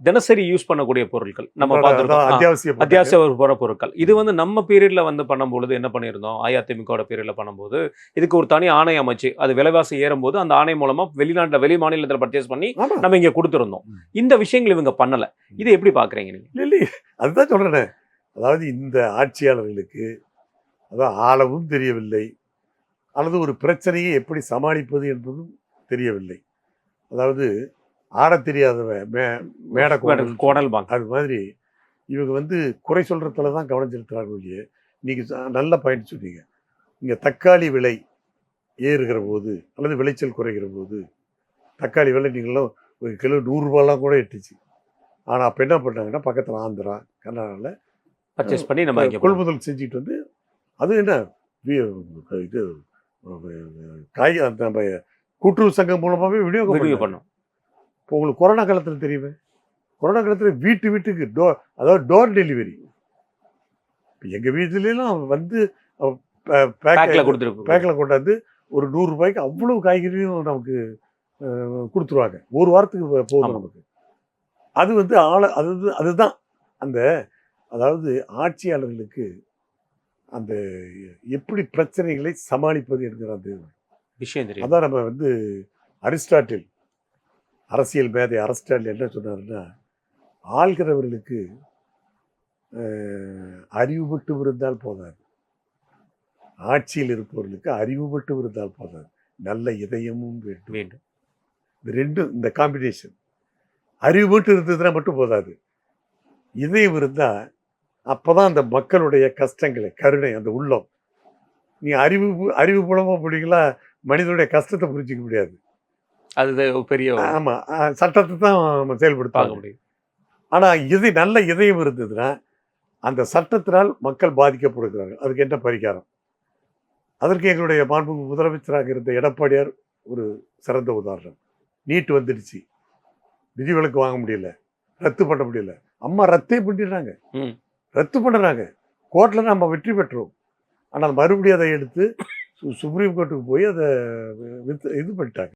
தினசரி யூஸ் பண்ணக்கூடிய பொருட்கள் நம்ம அதான் பார்த்துருக்கோம். அத்தியாவசிய பொருட்கள். அத்தியாவசிய பொருட்கள். இது வந்து நம்ம பீரியட்ல வந்து பண்ணும்பொழுது என்ன பண்ணியிருந்தோம், அஇஅதிமுகவோட பீரியட்ல பண்ணும்போது, இதுக்கு ஒரு தனி ஆணை அமைச்சு, அது விலைவாசி ஏறும்போது அந்த ஆணை மூலமா வெளி மாநிலத்தில பர்ச்சேஸ் பண்ணி ஆமா. நம்ம இங்க குடுத்திருந்தோம். ம். இந்த விஷயங்கள் இவங்க பண்ணல. இத எப்படி பார்க்குறீங்க நீங்க? இல்லையே. அதுதான் சொல்றேனே. அதாவது இந்த ஆட்சியாளர்களுக்கு ஆளவும் தெரியவில்லை. அல்லது ஒரு பிரச்சனையை எப்படி சமாளிப்பது என்பதும் தெரியவில்லை. அதாவது ஆடத் தெரியாதவன் மேடை கோணல் பாங்க. அது மாதிரி இவங்க வந்து குறை சொல்றதுல தான் கவனம் செலுத்துறாங்க ஒழிய, நீங்க நல்ல பாயிண்ட் சொன்னீங்க. இங்க தக்காளி விலை ஏறுகிற போது அல்லது விளைச்சல் குறைகிற போது, தக்காளி விலை நீங்களாம் ஒரு கிலோ ரூ. 100 கூட எட்டுச்சு. ஆனா அப்ப என்ன பண்ணாங்கன்னா, பக்கத்துல ஆந்திரா, கர்நாடகால பர்ச்சேஸ் பண்ணி நம்ம இங்க கொள்முதல் செஞ்சுட்டு வந்து அது என்ன இது காய் நம்ம கூட்டுறவு சங்கம் மூலமாவே விநியோகம் பண்ணோம். இப்போ உங்களுக்கு கொரோனா காலத்தில் தெரியுமே, கொரோனா காலத்தில் வீட்டுக்கு டோர் டெலிவரி. இப்போ எங்கள் வீட்டுலாம் வந்து பேக்கில் கொண்டாந்து ஒரு ₹100 அவ்வளோ காய்கறியும் நமக்கு கொடுத்துருவாங்க. ஒரு வாரத்துக்கு போதும் நமக்கு. அது வந்து அதுதான் அந்த அதாவது ஆட்சியாளர்களுக்கு அந்த எப்படி பிரச்சனைகளை சமாளிப்பது என்கிற அந்த விஷயம் தெரியும். அதான் நம்ம வந்து அரிஸ்டாட்டில் அரசியல் மேதை அரிஸ்டாட்டில் என்ன சொன்னாருன்னா, ஆள்கிறவர்களுக்கு அறிவு மட்டும் இருந்தால் போதாது, ஆட்சியில் இருப்பவர்களுக்கு அறிவு மட்டும் இருந்தால் போதாது, நல்ல இதயமும் வேண்டும். இந்த ரெண்டும் இந்த காம்பினேஷன். அறிவு மட்டும் இருந்ததுன்னா மட்டும் போதாது, இதயம் இருந்தால் அப்போதான் அந்த மக்களுடைய கஷ்டங்களை கருணை அந்த உள்ளம். நீ அறிவு மூலமாக பிடிங்களா மனிதனுடைய கஷ்டத்தை புரிஞ்சிக்க முடியாது. அது பெரிய ஆமாம், சட்டத்தை தான் நம்ம செயல்படுத்த முடியும். ஆனால் நல்ல இதயம் இருந்ததுன்னா அந்த சட்டத்தினால் மக்கள் பாதிக்கப்படுகிறார்கள். அதுக்கு என்ன பரிகாரம்? அதற்கு எங்களுடைய மாண்புமிகு முதலமைச்சராக இருந்த எடப்பாடியார் ஒரு சிறந்த உதாரணம். நீட் வந்துடுச்சு, விதிவிலக்கு வாங்க முடியல, ரத்து பண்ண முடியல, அம்மா ரத்தே பண்ணிடுறாங்க, ரத்து பண்ணுறாங்க. கோர்ட்டில் நம்ம வெற்றி பெற்றோம். ஆனால் மறுபடியும் அதை எடுத்து சுப்ரீம் கோர்ட்டுக்கு போய் அதை இது பண்ணிட்டாங்க.